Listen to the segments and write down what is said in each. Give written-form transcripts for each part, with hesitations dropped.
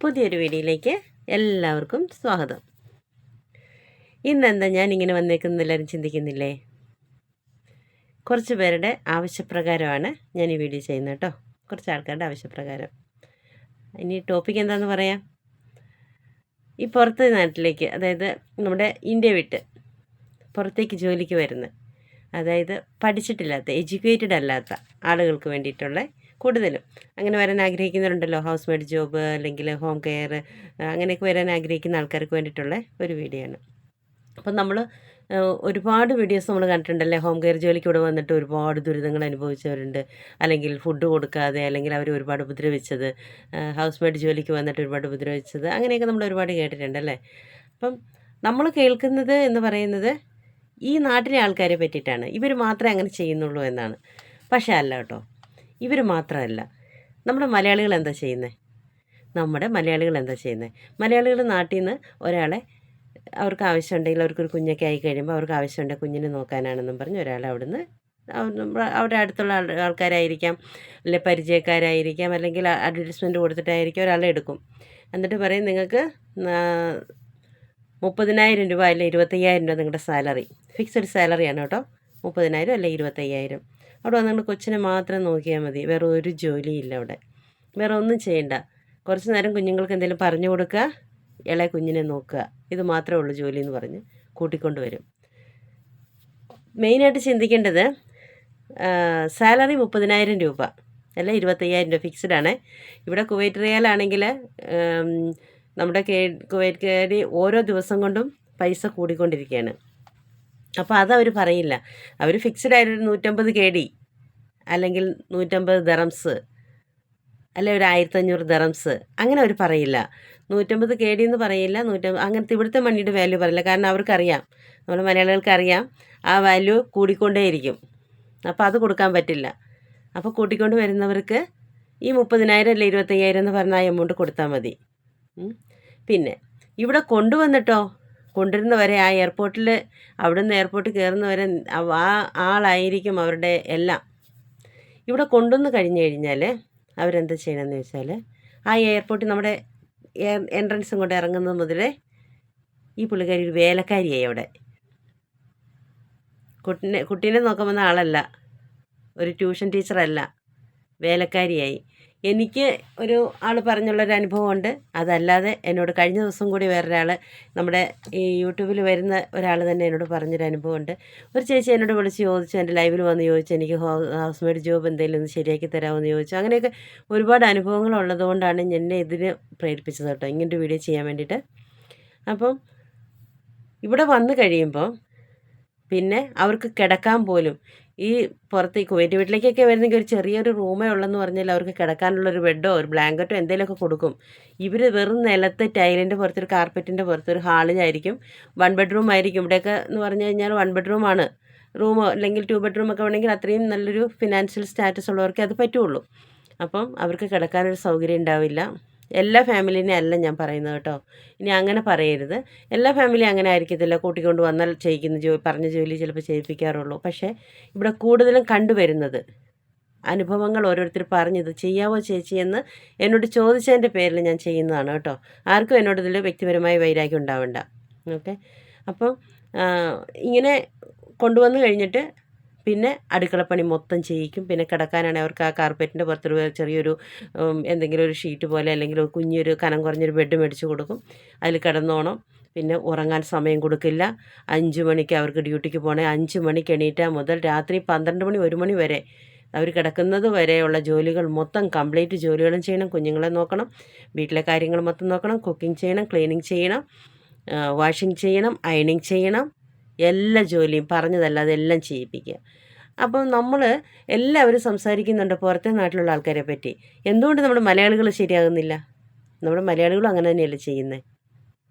പുതിയൊരു വീഡിയോയിലേക്ക് എല്ലാവർക്കും സ്വാഗതം. ഇന്നെന്താ ഞാനിങ്ങനെ വന്നേക്കുന്നത് എല്ലാവരും ചിന്തിക്കുന്നില്ലേ? കുറച്ച് പേരുടെ ആവശ്യപ്രകാരമാണ് ഞാൻ ഈ വീഡിയോ ചെയ്യുന്നത് കേട്ടോ. കുറച്ച് ആൾക്കാരുടെ ആവശ്യപ്രകാരം. ഇനി ടോപ്പിക് എന്താണെന്ന് പറയാം. ഈ പുറത്തെ നാട്ടിലേക്ക്, അതായത് നമ്മുടെ ഇന്ത്യ വിട്ട് പുറത്തേക്ക് ജോലിക്ക് വരുന്ന, അതായത് പഠിച്ചിട്ടില്ലാത്ത, എഡ്യൂക്കേറ്റഡ് അല്ലാത്ത ആളുകൾക്ക് വേണ്ടിയിട്ടുള്ള കൂടുതലും അങ്ങനെ വരാൻ ആഗ്രഹിക്കുന്നവരുണ്ടല്ലോ. ഹൗസ് മെയ്ഡ് ജോബ് അല്ലെങ്കിൽ ഹോം കെയർ, അങ്ങനെയൊക്കെ വരാൻ ആഗ്രഹിക്കുന്ന ആൾക്കാർക്ക് വേണ്ടിയിട്ടുള്ള ഒരു വീഡിയോ ആണ്. അപ്പം നമ്മൾ ഒരുപാട് വീഡിയോസ് നമ്മൾ കണ്ടിട്ടുണ്ടല്ലേ. ഹോം കെയർ ജോലിക്ക് ഇവിടെ വന്നിട്ട് ഒരുപാട് ദുരിതങ്ങൾ അനുഭവിച്ചവരുണ്ട്, അല്ലെങ്കിൽ ഫുഡ് കൊടുക്കാതെ, അല്ലെങ്കിൽ അവർ ഒരുപാട് ഉപദ്രവിച്ചത്, ഹൗസ് മെയ്ഡ് ജോലിക്ക് വന്നിട്ട് ഒരുപാട് ഉപദ്രവിച്ചത്, അങ്ങനെയൊക്കെ നമ്മൾ ഒരുപാട് കേട്ടിട്ടുണ്ടല്ലേ. അപ്പം നമ്മൾ കേൾക്കുന്നത് എന്ന് പറയുന്നത് ഈ നാട്ടിലെ ആൾക്കാരെ പറ്റിയിട്ടാണ്. ഇവർ മാത്രമേ അങ്ങനെ ചെയ്യുന്നുള്ളൂ എന്നാണ്. പക്ഷേ അല്ല കേട്ടോ, ഇവർ മാത്രമല്ല. നമ്മുടെ മലയാളികൾ എന്താ ചെയ്യുന്നത്? മലയാളികൾ നാട്ടിൽ നിന്ന് ഒരാളെ, അവർക്ക് ആവശ്യമുണ്ടെങ്കിൽ, അവർക്കൊരു കുഞ്ഞൊക്കെ ആയി കഴിയുമ്പോൾ അവർക്ക് ആവശ്യമുണ്ടെങ്കിൽ കുഞ്ഞിനെ നോക്കാനാണെന്നും പറഞ്ഞ് ഒരാളെ അവിടുന്ന് അവരുടെ അടുത്തുള്ള ആൾക്കാരായിരിക്കാം, അല്ലെങ്കിൽ പരിചയക്കാരായിരിക്കാം, അല്ലെങ്കിൽ അഡ്വർടൈസ്മെൻറ്റ് കൊടുത്തിട്ടായിരിക്കും ഒരാളെ എടുക്കും. എന്നിട്ട് പറയും നിങ്ങൾക്ക് 30,000 രൂപ അല്ലെങ്കിൽ 25,000 രൂപ നിങ്ങളുടെ സാലറി, ഫിക്സഡ് സാലറിയാണ് കേട്ടോ. 30,000 അല്ലെങ്കിൽ 25,000. അവിടെ വന്ന് നിങ്ങൾ കൊച്ചിനെ മാത്രം നോക്കിയാൽ മതി, വേറെ ഒരു ജോലിയില്ല അവിടെ, വേറെ ഒന്നും ചെയ്യണ്ട. കുറച്ച് നേരം കുഞ്ഞുങ്ങൾക്ക് എന്തെങ്കിലും പറഞ്ഞു കൊടുക്കുക, ഇളയ കുഞ്ഞിനെ നോക്കുക, ഇത് മാത്രമേ ഉള്ളൂ ജോലി എന്ന് പറഞ്ഞ് കൂട്ടിക്കൊണ്ട് വരും. മെയിനായിട്ട് ചിന്തിക്കേണ്ടത് സാലറി 30,000 രൂപ അല്ല 25,000 രൂപ ഫിക്സഡാണ്. ഇവിടെ കുവൈറ്റ് റിയാലാണെങ്കിൽ നമ്മുടെ കുവൈറ്റുകാർ ഓരോ ദിവസം കൊണ്ടും പൈസ കൂടിക്കൊണ്ടിരിക്കുകയാണ്. അപ്പോൾ അതവർ പറയില്ല. അവർ ഫിക്സഡ് ആയിട്ട് 150 KD അല്ലെങ്കിൽ 150 ദറംസ് അല്ലെ ഒരു 1,500 ദറംസ്, അങ്ങനെ അവർ പറയില്ല. 150 KD എന്ന് പറയില്ല, 150 അങ്ങനത്തെ ഇവിടുത്തെ മണിയുടെ വാല്യൂ പറയില്ല. കാരണം അവർക്കറിയാം, നമ്മൾ മലയാളികൾക്കറിയാം ആ വാല്യൂ കൂടിക്കൊണ്ടേയിരിക്കും. അപ്പോൾ അത് കൊടുക്കാൻ പറ്റില്ല. അപ്പോൾ കൂട്ടിക്കൊണ്ട് വരുന്നവർക്ക് ഈ 30,000 അല്ലെ 25,000 എന്ന് പറഞ്ഞ ആ എമൗണ്ട് കൊടുത്താൽ മതി. പിന്നെ ഇവിടെ കൊണ്ടുവരുന്നവരെ ആ എയർപോർട്ടിൽ, അവിടുന്ന് എയർപോർട്ടിൽ കയറുന്നവരെ ആ ആളായിരിക്കും അവരുടെ എല്ലാം. ഇവിടെ കൊണ്ടുവന്ന് കഴിഞ്ഞ് കഴിഞ്ഞാൽ അവരെന്താ ചെയ്യണമെന്ന് വെച്ചാൽ, ആ എയർപോർട്ടിൽ നമ്മുടെ എൻട്രൻസും കൊണ്ട് ഇറങ്ങുന്നത് മുതലേ ഈ പുള്ളിക്കാരി ഒരു വേലക്കാരിയായി അവിടെ. കുട്ടീനെ നോക്കാൻ വന്ന ആളല്ല, ഒരു ട്യൂഷൻ ടീച്ചറല്ല, വേലക്കാരിയായി. എനിക്ക് ഒരു ആൾ പറഞ്ഞുള്ളൊരു അനുഭവമുണ്ട്. അതല്ലാതെ എന്നോട് കഴിഞ്ഞ ദിവസം കൂടി വേറൊരാൾ, നമ്മുടെ ഈ യൂട്യൂബിൽ വരുന്ന ഒരാൾ തന്നെ എന്നോട് പറഞ്ഞൊരു അനുഭവമുണ്ട്. ഒരു ചേച്ചി എന്നോട് വിളിച്ച് ചോദിച്ചു, എൻ്റെ ലൈവിൽ വന്ന് ചോദിച്ചു, എനിക്ക് ഹൗസ് മെയ്ഡ് ജോബ് എന്തെങ്കിലും ഒന്ന് ശരിയാക്കി തരാമെന്ന് ചോദിച്ചു. അങ്ങനെയൊക്കെ ഒരുപാട് അനുഭവങ്ങൾ ഉള്ളതുകൊണ്ടാണ് എന്നെ ഇതിന് പ്രേരിപ്പിച്ചത് കേട്ടോ, ഇങ്ങനൊരു വീഡിയോ ചെയ്യാൻ വേണ്ടിയിട്ട്. അപ്പം ഇവിടെ വന്നു കഴിയുമ്പോൾ പിന്നെ അവർക്ക് കിടക്കാൻ പോലും, ഈ പുറത്ത് ഈ കുവൈറ്റ് വീട്ടിലേക്കൊക്കെ വരുന്നെങ്കിൽ ഒരു ചെറിയൊരു റൂമേ ഉള്ളെന്ന് പറഞ്ഞാൽ അവർക്ക് കിടക്കാനുള്ളൊരു ബെഡോ ഒരു ബ്ലാങ്കറ്റോ എന്തെങ്കിലുമൊക്കെ കൊടുക്കും. ഇവർ വെറും നിലത്ത് ടൈലിൻ്റെ പുറത്തൊരു കാർപ്പറ്റിൻ്റെ പുറത്തൊരു ഹാളിലായിരിക്കും. 1 ബെഡ്റൂം ആയിരിക്കും. ഇവിടെയൊക്കെ എന്ന് പറഞ്ഞു കഴിഞ്ഞാൽ 1 ബെഡ്റൂമാണ്. റൂമോ അല്ലെങ്കിൽ 2 ബെഡ്റൂം ഒക്കെ വേണമെങ്കിൽ അത്രയും നല്ലൊരു ഫിനാൻഷ്യൽ സ്റ്റാറ്റസ് ഉള്ളവർക്കേ അത് പറ്റുള്ളൂ. അപ്പം അവർക്ക് കിടക്കാനൊരു സൗകര്യം ഉണ്ടാവില്ല. എല്ലാ ഫാമിലിനെ അല്ല ഞാൻ പറയുന്നത് കേട്ടോ, ഇനി അങ്ങനെ പറയരുത്. എല്ലാ ഫാമിലിയും അങ്ങനെ ആയിരിക്കത്തില്ല. കൂട്ടിക്കൊണ്ട് വന്നാൽ ചെയ്യിക്കുന്ന പറഞ്ഞ ജോലി ചിലപ്പോൾ ചെയ്യിപ്പിക്കാറുള്ളൂ. പക്ഷേ ഇവിടെ കൂടുതലും കണ്ടുവരുന്നത് അനുഭവങ്ങൾ ഓരോരുത്തർ പറഞ്ഞത്, ചെയ്യാവോ ചേച്ചി എന്ന് എന്നോട് ചോദിച്ചതിൻ്റെ പേരിൽ ഞാൻ ചെയ്യുന്നതാണ് കേട്ടോ. ആർക്കും എന്നോട് ഇതിൽ വ്യക്തിപരമായ വൈരാഗ്യം ഉണ്ടാവണ്ട. ഓക്കെ. അപ്പം ഇങ്ങനെ കൊണ്ടുവന്ന് കഴിഞ്ഞിട്ട് പിന്നെ അടുക്കളപ്പണി മൊത്തം ചെയ്യിക്കും. പിന്നെ കിടക്കാനാണെങ്കിൽ അവർക്ക് ആ കാർപ്പറ്റിൻ്റെ പുറത്തൊരു ചെറിയൊരു എന്തെങ്കിലും ഒരു ഷീറ്റ് പോലെ അല്ലെങ്കിൽ കുഞ്ഞൊരു കനം കുറഞ്ഞൊരു ബെഡ് മേടിച്ച് കൊടുക്കും. അതിൽ കിടന്നോണം. പിന്നെ ഉറങ്ങാൻ സമയം കൊടുക്കില്ല. 5 മണിക്ക് അവർക്ക് ഡ്യൂട്ടിക്ക് പോകണേ. 5 മണിക്ക് എണീറ്റാൽ മുതൽ രാത്രി 12 മണി 1 മണി വരെ അവർ കിടക്കുന്നത് വരെയുള്ള ജോലികൾ മൊത്തം കംപ്ലീറ്റ് ജോലികളും ചെയ്യണം. കുഞ്ഞുങ്ങളെ നോക്കണം, വീട്ടിലെ കാര്യങ്ങൾ മൊത്തം നോക്കണം, കുക്കിംഗ് ചെയ്യണം, ക്ലീനിങ് ചെയ്യണം, വാഷിംഗ് ചെയ്യണം, അയണിങ് ചെയ്യണം. എല്ലാ ജോലിയും പറഞ്ഞതല്ലാതെ എല്ലാം ചെയ്യിപ്പിക്കുക. അപ്പം നമ്മൾ എല്ലാവരും സംസാരിക്കുന്നുണ്ട് പുറത്തെ നാട്ടിലുള്ള ആൾക്കാരെ പറ്റി. എന്തുകൊണ്ട് നമ്മുടെ മലയാളികൾ ശരിയാകുന്നില്ല? നമ്മുടെ മലയാളികളും അങ്ങനെ തന്നെയല്ലേ ചെയ്യുന്നത്.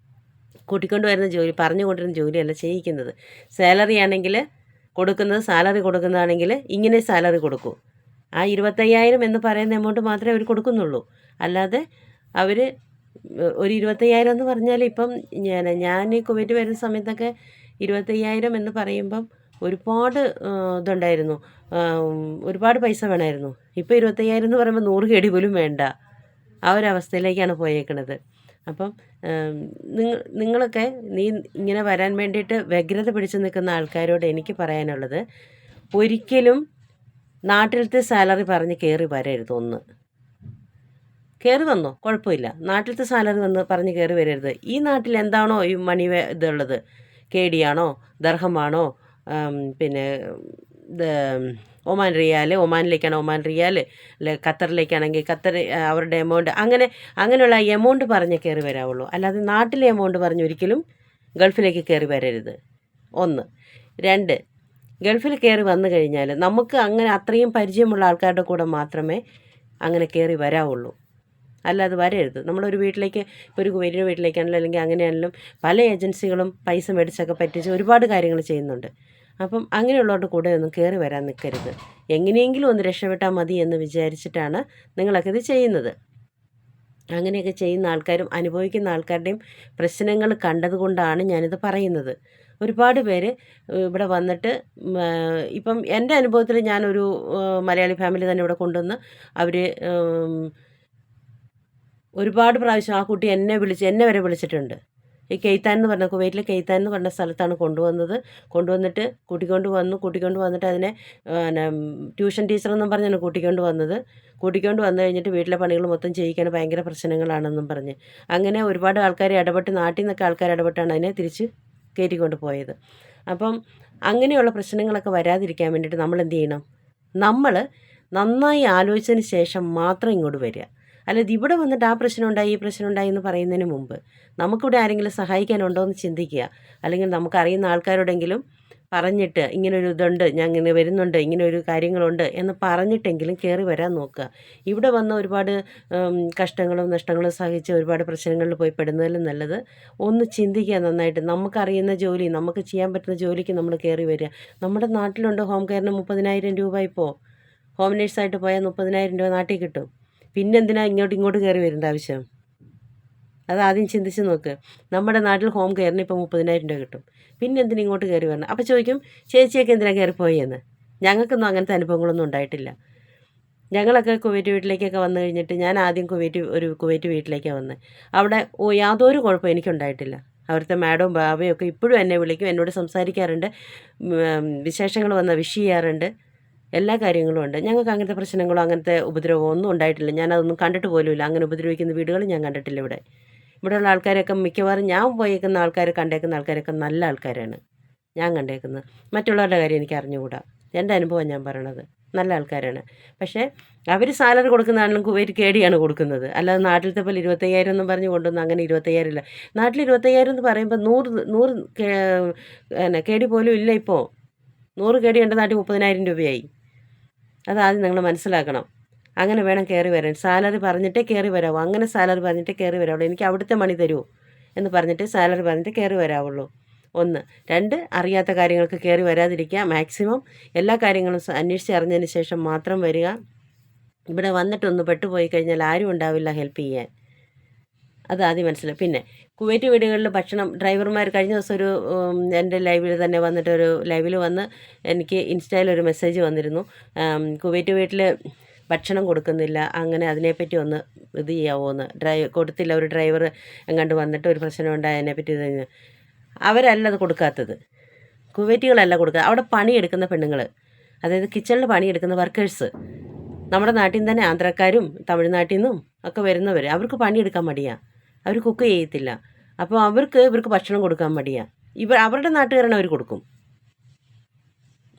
കൂട്ടിക്കൊണ്ട് വരുന്ന ജോലി, പറഞ്ഞു കൊണ്ടിരുന്ന ജോലിയല്ല ചെയ്യിക്കുന്നത്. സാലറി ആണെങ്കിൽ കൊടുക്കുന്നത്, സാലറി കൊടുക്കുന്നതാണെങ്കിൽ ഇങ്ങനെ സാലറി കൊടുക്കൂ. ആ 25,000 എന്ന് പറയുന്ന എമൗണ്ട് മാത്രമേ അവർ കൊടുക്കുന്നുള്ളൂ. അല്ലാതെ അവർ ഒരു 25,000 എന്ന് പറഞ്ഞാൽ, ഇപ്പം ഞാൻ കുവൈറ്റ് വരുന്ന സമയത്തൊക്കെ 25,000 എന്ന് പറയുമ്പം ഒരുപാട് ഒരുപാട് പൈസ വേണമായിരുന്നു. ഇപ്പോൾ 25,000 എന്ന് പറയുമ്പോൾ 100 KD പോലും വേണ്ട. ആ ഒരു അവസ്ഥയിലേക്കാണ് പോയേക്കുന്നത്. അപ്പം നിങ്ങളൊക്കെ ഇങ്ങനെ വരാൻ വേണ്ടിയിട്ട് വ്യഗ്രത പിടിച്ച് നിൽക്കുന്ന ആൾക്കാരോട് എനിക്ക് പറയാനുള്ളത്, ഒരിക്കലും നാട്ടിലത്തെ സാലറി പറഞ്ഞ് കയറി വരരുത്. ഒന്ന് കയറി വന്നോ, കുഴപ്പമില്ല. നാട്ടിലത്തെ സാലറി വന്ന് പറഞ്ഞ് കയറി വരരുത്. ഈ നാട്ടിൽ എന്താണോ ഈ മണി ഇതുള്ളത്, കേടിയാണോ, ദർഹമാണോ, പിന്നെ ഇത് ഒമാൻ റിയാൽ, ഒമാനിലേക്കാണ് ഒമാൻ റിയാൽ, അല്ലെ ഖത്തറിലേക്കാണെങ്കിൽ ഖത്തർ അവരുടെ എമൗണ്ട്, അങ്ങനെയുള്ള എമൗണ്ട് പറഞ്ഞ് കയറി വരാവുള്ളൂ. അല്ലാതെ നാട്ടിലെ എമൗണ്ട് പറഞ്ഞ് ഒരിക്കലും ഗൾഫിലേക്ക് കയറി വരരുത്. ഒന്ന്. രണ്ട്, ഗൾഫിൽ കയറി വന്നു കഴിഞ്ഞാൽ നമുക്ക് അങ്ങനെ അത്രയും പരിചയമുള്ള ആൾക്കാരുടെ കൂടെ മാത്രമേ അങ്ങനെ കയറി വരാവുള്ളൂ. അല്ലാതെ വരരുത്. നമ്മളൊരു വീട്ടിലേക്ക്, ഇപ്പോൾ ഒരു കുവൈറ്റിൻ്റെ വീട്ടിലേക്കാണല്ലോ, അല്ലെങ്കിൽ അങ്ങനെയാണെങ്കിലും പല ഏജൻസികളും പൈസ മേടിച്ചൊക്കെ പറ്റിച്ച് ഒരുപാട് കാര്യങ്ങൾ ചെയ്യുന്നുണ്ട്. അപ്പം അങ്ങനെയുള്ളവരുടെ കൂടെ ഒന്നും കയറി വരാൻ നിൽക്കരുത്. എങ്ങനെയെങ്കിലും ഒന്ന് രക്ഷപ്പെട്ടാൽ മതി എന്ന് വിചാരിച്ചിട്ടാണ് നിങ്ങളൊക്കെ ഇത് ചെയ്യുന്നത്. അങ്ങനെയൊക്കെ ചെയ്യുന്ന ആൾക്കാരും അനുഭവിക്കുന്ന ആൾക്കാരുടെയും പ്രശ്നങ്ങൾ കണ്ടതുകൊണ്ടാണ് ഞാനിത് പറയുന്നത്. ഒരുപാട് പേര് ഇവിടെ വന്നിട്ട് ഇപ്പം എൻ്റെ അനുഭവത്തിൽ ഞാനൊരു മലയാളി ഫാമിലി തന്നെ ഇവിടെ കൊണ്ടുവന്ന് അവർ ഒരുപാട് പ്രാവശ്യം ആ കുട്ടി എന്നെ വരെ വിളിച്ചിട്ടുണ്ട്. ഈ കെയ്ത്താൻ എന്ന് പറഞ്ഞ, കുവൈറ്റിലെ കെയ്ത്താൻ എന്ന് പറഞ്ഞ സ്ഥലത്താണ് കൊണ്ടുവന്നിട്ട് കൂട്ടിക്കൊണ്ട് വന്നിട്ട് അതിനെ പിന്നെ ട്യൂഷൻ ടീച്ചറെന്നും പറഞ്ഞാണ് കൂട്ടിക്കൊണ്ട് വന്നു കഴിഞ്ഞിട്ട് വീട്ടിലെ പണികൾ മൊത്തം ചെയ്യിക്കാൻ ഭയങ്കര പ്രശ്നങ്ങളാണെന്നും പറഞ്ഞ് അങ്ങനെ ഒരുപാട് ആൾക്കാർ ഇടപെട്ട്, നാട്ടിൽ നിന്നൊക്കെ ആൾക്കാർ ഇടപെട്ടാണ് അതിനെ തിരിച്ച് കയറ്റിക്കൊണ്ട് പോയത്. അപ്പം അങ്ങനെയുള്ള പ്രശ്നങ്ങളൊക്കെ വരാതിരിക്കാൻ വേണ്ടിയിട്ട് നമ്മൾ എന്ത് ചെയ്യണം? നമ്മൾ നന്നായി ആലോചിച്ചതിന് ശേഷം മാത്രം ഇങ്ങോട്ട് വരിക. അല്ലാതെ ഇവിടെ വന്നിട്ട് ആ പ്രശ്നമുണ്ടായി ഈ പ്രശ്നമുണ്ടായി എന്ന് പറയുന്നതിന് മുമ്പ് നമുക്കിവിടെ ആരെങ്കിലും സഹായിക്കാനുണ്ടോ എന്ന് ചിന്തിക്കുക. അല്ലെങ്കിൽ നമുക്കറിയുന്ന ആൾക്കാരോടെങ്കിലും പറഞ്ഞിട്ട് ഇങ്ങനൊരു ഇതുണ്ട്, ഞാൻ ഇങ്ങനെ വരുന്നുണ്ട്, ഇങ്ങനൊരു കാര്യങ്ങളുണ്ട് എന്ന് പറഞ്ഞിട്ടെങ്കിലും കയറി വരാൻ നോക്കുക. ഇവിടെ വന്ന് ഒരുപാട് കഷ്ടങ്ങളും നഷ്ടങ്ങളും സഹിച്ച് ഒരുപാട് പ്രശ്നങ്ങളിൽ പോയി പെടുന്നതിലും നല്ലത് ഒന്ന് ചിന്തിക്കുക നന്നായിട്ട്. നമുക്കറിയുന്ന ജോലി, നമുക്ക് ചെയ്യാൻ പറ്റുന്ന ജോലിക്ക് നമ്മൾ കയറി വരിക. നമ്മുടെ നാട്ടിലുണ്ട് ഹോം കെയറിന് 30,000 രൂപ. ഇപ്പോൾ ഹോം നേഴ്സായിട്ട് പോയാൽ 30,000 രൂപ നാട്ടിൽ കിട്ടും. പിന്നെന്തിനാ ഇങ്ങോട്ട് കയറി വരേണ്ട ആവശ്യം? അതാദ്യം ചിന്തിച്ച് നോക്ക്. നമ്മുടെ നാട്ടിൽ ഹോം കെയറിന് ഇപ്പോൾ 30,000 രൂപ കിട്ടും. പിന്നെ എന്തിനാ ഇങ്ങോട്ട് കയറി വരണം? അപ്പോൾ ചോദിക്കും, ചേച്ചിയൊക്കെ എന്തിനാ കയറിപ്പോയെന്ന്. ഞങ്ങൾക്കൊന്നും അങ്ങനത്തെ അനുഭവങ്ങളൊന്നും ഉണ്ടായിട്ടില്ല. ഞങ്ങളൊക്കെ കുവൈറ്റ് വീട്ടിലേക്കൊക്കെ വന്നു കഴിഞ്ഞിട്ട്, ഞാൻ ആദ്യം കുവൈറ്റ് വീട്ടിലേക്കാണ് വന്നത്. അവിടെ യാതൊരു കുഴപ്പവും എനിക്കുണ്ടായിട്ടില്ല. അവിടുത്തെ മാഡവും ബാബയും ഒക്കെ ഇപ്പോഴും എന്നെ വിളിക്കും, എന്നോട് സംസാരിക്കാറുണ്ട്, വിശേഷങ്ങൾ വന്നാൽ വിഷ് ചെയ്യാറുണ്ട്, എല്ലാ കാര്യങ്ങളും ഉണ്ട്. ഞങ്ങൾക്ക് അങ്ങനത്തെ പ്രശ്നങ്ങളോ അങ്ങനത്തെ ഉപദ്രവമോ ഒന്നും ഉണ്ടായിട്ടില്ല. ഞാനതൊന്നും കണ്ടിട്ട് പോലുമില്ല. അങ്ങനെ ഉപദ്രവിക്കുന്ന വീടുകൾ ഞാൻ കണ്ടിട്ടില്ല ഇവിടെ. ഇവിടെയുള്ള ആൾക്കാരൊക്കെ മിക്കവാറും ഞാൻ കണ്ടേക്കുന്ന ആൾക്കാരൊക്കെ നല്ല ആൾക്കാരാണ് ഞാൻ കണ്ടേക്കുന്നത്. മറ്റുള്ളവരുടെ കാര്യം എനിക്ക് അറിഞ്ഞുകൂടാ. എൻ്റെ അനുഭവം ഞാൻ പറയണത്. നല്ല ആൾക്കാരാണ്. പക്ഷേ അവർ സാലറി കൊടുക്കുന്നതാണെങ്കിലും കുവൈറ്റ് കേടിയാണ് കൊടുക്കുന്നത്. അല്ലാതെ നാട്ടിലത്തെ പോലെ 25,000 എന്നും പറഞ്ഞ് കൊണ്ടുവന്ന് അങ്ങനെ 25,000 ഇല്ല. നാട്ടിൽ 25,000 എന്ന് പറയുമ്പോൾ 100 കേടി പോലും ഇല്ല. ഇപ്പോൾ 100 കേടി എൻ്റെ നാട്ടിൽ 30,000 രൂപയായി. അതാദ്യം നിങ്ങൾ മനസ്സിലാക്കണം. അങ്ങനെ വേണം കയറി വരാൻ. സാലറി പറഞ്ഞിട്ടേ കയറി വരാവൂ. അങ്ങനെ സാലറി പറഞ്ഞിട്ടേ കയറി വരാവുള്ളൂ. എനിക്ക് അവിടുത്തെ മണി തരൂ എന്ന് പറഞ്ഞിട്ട് സാലറി പറഞ്ഞിട്ട് കയറി വരാവുള്ളൂ. 1. 2, അറിയാത്ത കാര്യങ്ങൾക്ക് കയറി വരാതിരിക്കുക. മാക്സിമം എല്ലാ കാര്യങ്ങളും അന്വേഷിച്ച് അറിഞ്ഞതിന് ശേഷം മാത്രം വരിക. ഇവിടെ വന്നിട്ടൊന്ന് പെട്ടുപോയി കഴിഞ്ഞാൽ ആരും ഉണ്ടാവില്ല ഹെൽപ്പ് ചെയ്യാൻ. അതാദ്യം മനസ്സിലായി. പിന്നെ കുവൈറ്റ് വീടുകളിൽ ഭക്ഷണം ഡ്രൈവർമാർ കഴിഞ്ഞ ദിവസം എൻ്റെ ലൈവിൽ തന്നെ വന്നിട്ട് ലൈവിൽ വന്ന് എനിക്ക് ഇൻസ്റ്റയിൽ മെസ്സേജ് വന്നിരുന്നു. കുവൈറ്റ് വീട്ടിൽ ഭക്ഷണം കൊടുക്കുന്നില്ല, അങ്ങനെ അതിനെപ്പറ്റി ഒന്ന് ഇത് ചെയ്യാവോ എന്ന്. കൊടുത്തില്ല, ഒരു ഡ്രൈവർ എങ്ങാണ്ട് വന്നിട്ട് ഒരു പ്രശ്നം ഉണ്ടായി, അതിനെപ്പറ്റി ഇത്. അവരല്ല അത് കൊടുക്കാത്തത്, കുവൈറ്റുകളല്ല കൊടുക്കുക. അവിടെ പണിയെടുക്കുന്ന പെണ്ണുങ്ങൾ, അതായത് കിച്ചണിൽ പണിയെടുക്കുന്ന വർക്കേഴ്സ്, നമ്മുടെ നാട്ടിൽ നിന്ന് തന്നെ ആന്ധ്രക്കാരും തമിഴ്നാട്ടിൽ നിന്നും ഒക്കെ വരുന്നവർ, അവർക്ക് പണിയെടുക്കാൻ മടിയാണ്, അവർ കുക്ക് ചെയ്യത്തില്ല. അപ്പോൾ ഇവർക്ക് ഭക്ഷണം കൊടുക്കാൻ മടിയാണ്. അവരുടെ നാട്ടുകാരാണ് അവർ കൊടുക്കും.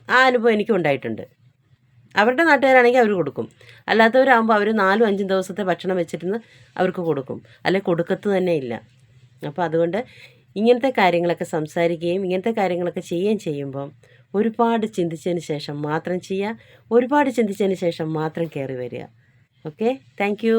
ആ അനുഭവം എനിക്കും ഉണ്ടായിട്ടുണ്ട്. അവരുടെ നാട്ടുകാരാണെങ്കിൽ അവർ കൊടുക്കും. അല്ലാത്തവരാകുമ്പോൾ അവർ 4-5 ദിവസത്തെ ഭക്ഷണം വെച്ചിരുന്ന് അവർക്ക് കൊടുക്കും, അല്ലെങ്കിൽ കൊടുക്കത്ത് തന്നെ ഇല്ല. അപ്പോൾ അതുകൊണ്ട് ഇങ്ങനത്തെ കാര്യങ്ങളൊക്കെ സംസാരിക്കുകയും ഇങ്ങനത്തെ കാര്യങ്ങളൊക്കെ ചെയ്യുകയും ചെയ്യുമ്പം ഒരുപാട് ചിന്തിച്ചതിന് ശേഷം മാത്രം ചെയ്യുക. ഒരുപാട് ചിന്തിച്ചതിന് ശേഷം മാത്രം കയറി വരിക. Okay, thank you.